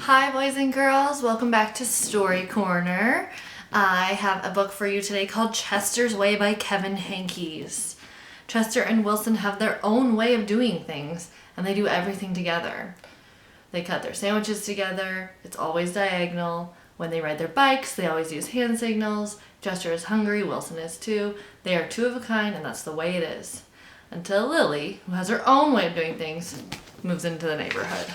Hi boys and girls, welcome back to Story Corner. I have a book for you today called Chester's Way by Kevin Henkes. Chester and Wilson have their own way of doing things, and they do everything together. They cut their sandwiches together, it's always diagonal. When they ride their bikes, they always use hand signals. Chester is hungry, Wilson is too. They are two of a kind, and that's the way it is. Until Lily, who has her own way of doing things, moves into the neighborhood.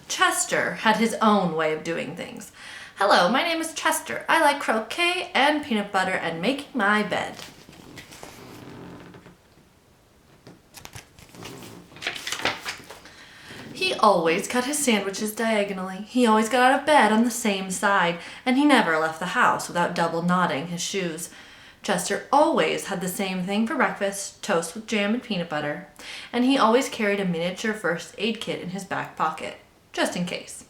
Chester had his own way of doing things. Hello, my name is Chester. I like croquet and peanut butter and making my bed. He always cut his sandwiches diagonally. He always got out of bed on the same side, and he never left the house without double knotting his shoes. Chester always had the same thing for breakfast, toast with jam and peanut butter, and he always carried a miniature first aid kit in his back pocket, just in case.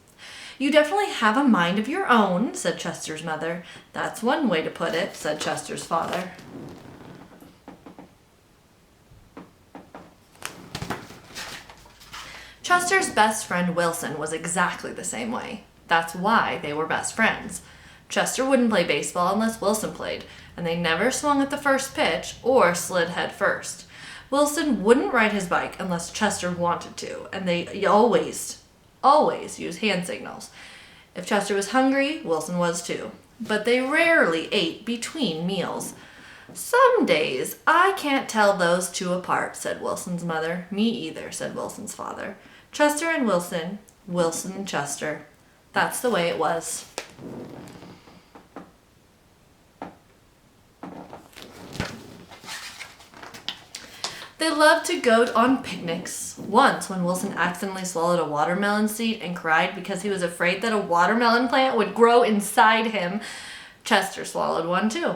You definitely have a mind of your own, said Chester's mother. That's one way to put it, said Chester's father. Chester's best friend Wilson was exactly the same way. That's why they were best friends. Chester wouldn't play baseball unless Wilson played, and they never swung at the first pitch or slid head first. Wilson wouldn't ride his bike unless Chester wanted to, and they always use hand signals. If Chester was hungry, Wilson was too. But they rarely ate between meals. Some days I can't tell those two apart, said Wilson's mother. Me either, said Wilson's father. Chester and Wilson, Wilson and Chester. That's the way it was. They loved to go on picnics. Once, when Wilson accidentally swallowed a watermelon seed and cried because he was afraid that a watermelon plant would grow inside him, Chester swallowed one too.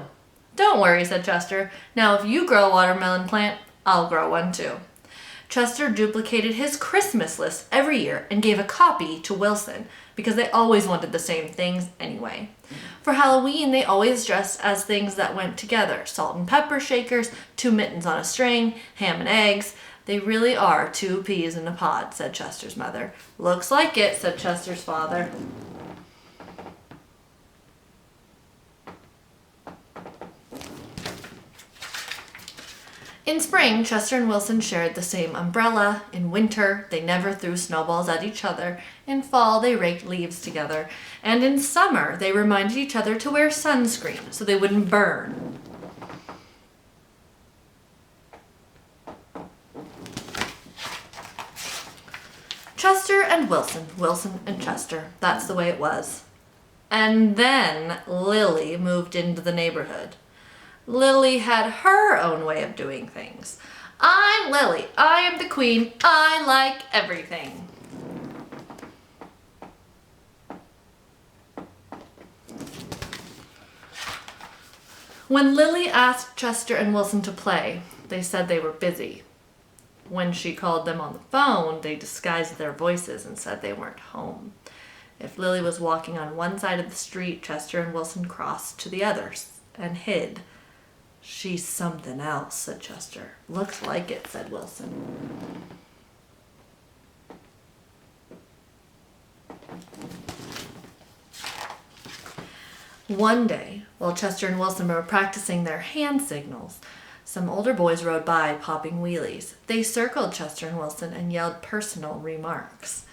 Don't worry, said Chester. Now if you grow a watermelon plant, I'll grow one too. Chester duplicated his Christmas list every year and gave a copy to Wilson because they always wanted the same things anyway. For Halloween, they always dressed as things that went together. Salt and pepper shakers, 2 mittens on a string, ham and eggs. They really are 2 peas in a pod, said Chester's mother. Looks like it, said Chester's father. In spring, Chester and Wilson shared the same umbrella. In winter, they never threw snowballs at each other. In fall, they raked leaves together. And in summer, they reminded each other to wear sunscreen so they wouldn't burn. Chester and Wilson, Wilson and Chester. That's the way it was. And then Lily moved into the neighborhood. Lily had her own way of doing things. I'm Lily. I am the queen. I like everything. When Lily asked Chester and Wilson to play, they said they were busy. When she called them on the phone, they disguised their voices and said they weren't home. If Lily was walking on one side of the street, Chester and Wilson crossed to the others and hid. She's something else, said Chester. Looks like it, said Wilson. One day, while Chester and Wilson were practicing their hand signals, some older boys rode by, popping wheelies. They circled Chester and Wilson and yelled personal remarks.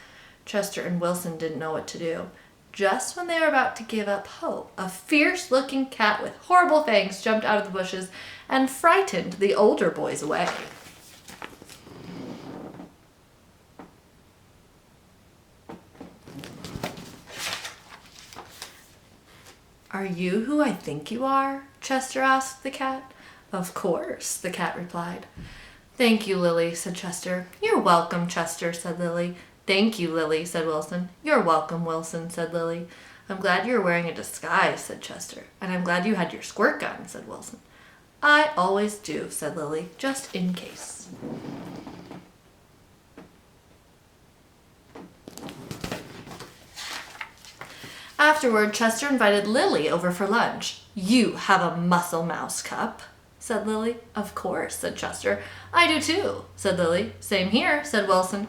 Chester and Wilson didn't know what to do. Just when they were about to give up hope, a fierce-looking cat with horrible fangs jumped out of the bushes and frightened the older boys away. Are you who I think you are? Chester asked the cat. Of course, the cat replied. Thank you, Lily, said Chester. You're welcome, Chester, said Lily. Thank you, Lily, said Wilson. You're welcome, Wilson, said Lily. I'm glad you're wearing a disguise, said Chester. And I'm glad you had your squirt gun, said Wilson. I always do, said Lily, just in case. Afterward, Chester invited Lily over for lunch. You have a muscle mouse cup, said Lily. Of course, said Chester. I do too, said Lily. Same here, said Wilson.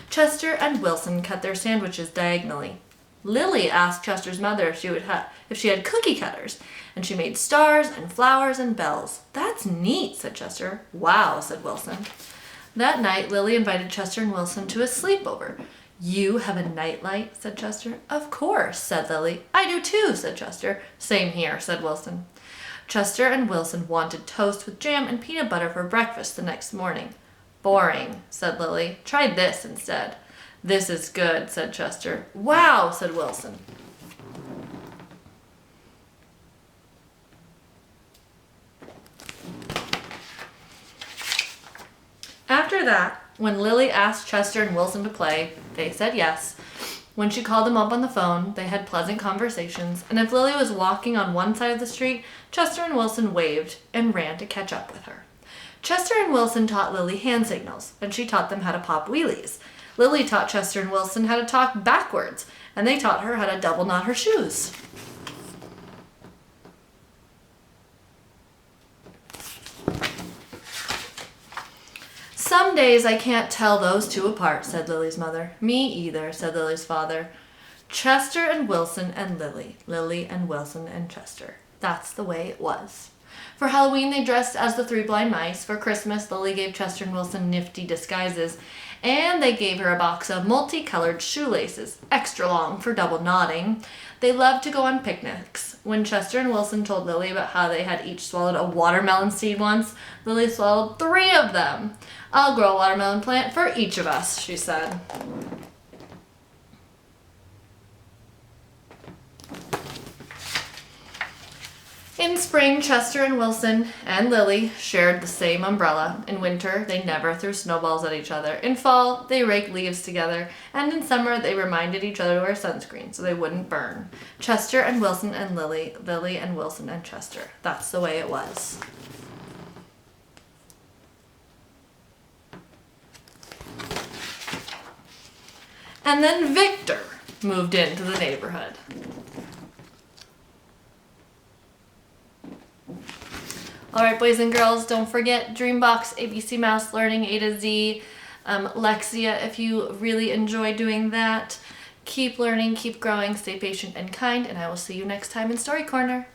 Chester and Wilson cut their sandwiches diagonally. Lily asked Chester's mother if she had cookie cutters, and she made stars and flowers and bells. That's neat, said Chester. Wow, said Wilson. That night, Lily invited Chester and Wilson to a sleepover. You have a nightlight, said Chester. Of course, said Lily. I do too, said Chester. Same here, said Wilson. Chester and Wilson wanted toast with jam and peanut butter for breakfast the next morning. Boring, said Lily. Try this instead. This is good, said Chester. Wow, said Wilson. After that, when Lily asked Chester and Wilson to play, they said yes. When she called them up on the phone, they had pleasant conversations, and if Lily was walking on one side of the street, Chester and Wilson waved and ran to catch up with her. Chester and Wilson taught Lily hand signals, and she taught them how to pop wheelies. Lily taught Chester and Wilson how to talk backwards, and they taught her how to double knot her shoes. Some days I can't tell those two apart, said Lily's mother. Me either, said Lily's father. Chester and Wilson and Lily. Lily and Wilson and Chester. That's the way it was. For Halloween, they dressed as the Three Blind Mice. For Christmas, Lily gave Chester and Wilson nifty disguises, and they gave her a box of multicolored shoelaces, extra long for double knotting. They loved to go on picnics. When Chester and Wilson told Lily about how they had each swallowed a watermelon seed once, Lily swallowed 3 of them. I'll grow a watermelon plant for each of us, she said. In spring, Chester and Wilson and Lily shared the same umbrella. In winter, they never threw snowballs at each other. In fall, they raked leaves together. And in summer, they reminded each other to wear sunscreen so they wouldn't burn. Chester and Wilson and Lily. Lily and Wilson and Chester. That's the way it was. And then Victor moved into the neighborhood. Alright, boys and girls, don't forget Dreambox, ABC Mouse, Learning A to Z, Lexia if you really enjoy doing that. Keep learning, keep growing, stay patient and kind, and I will see you next time in Story Corner.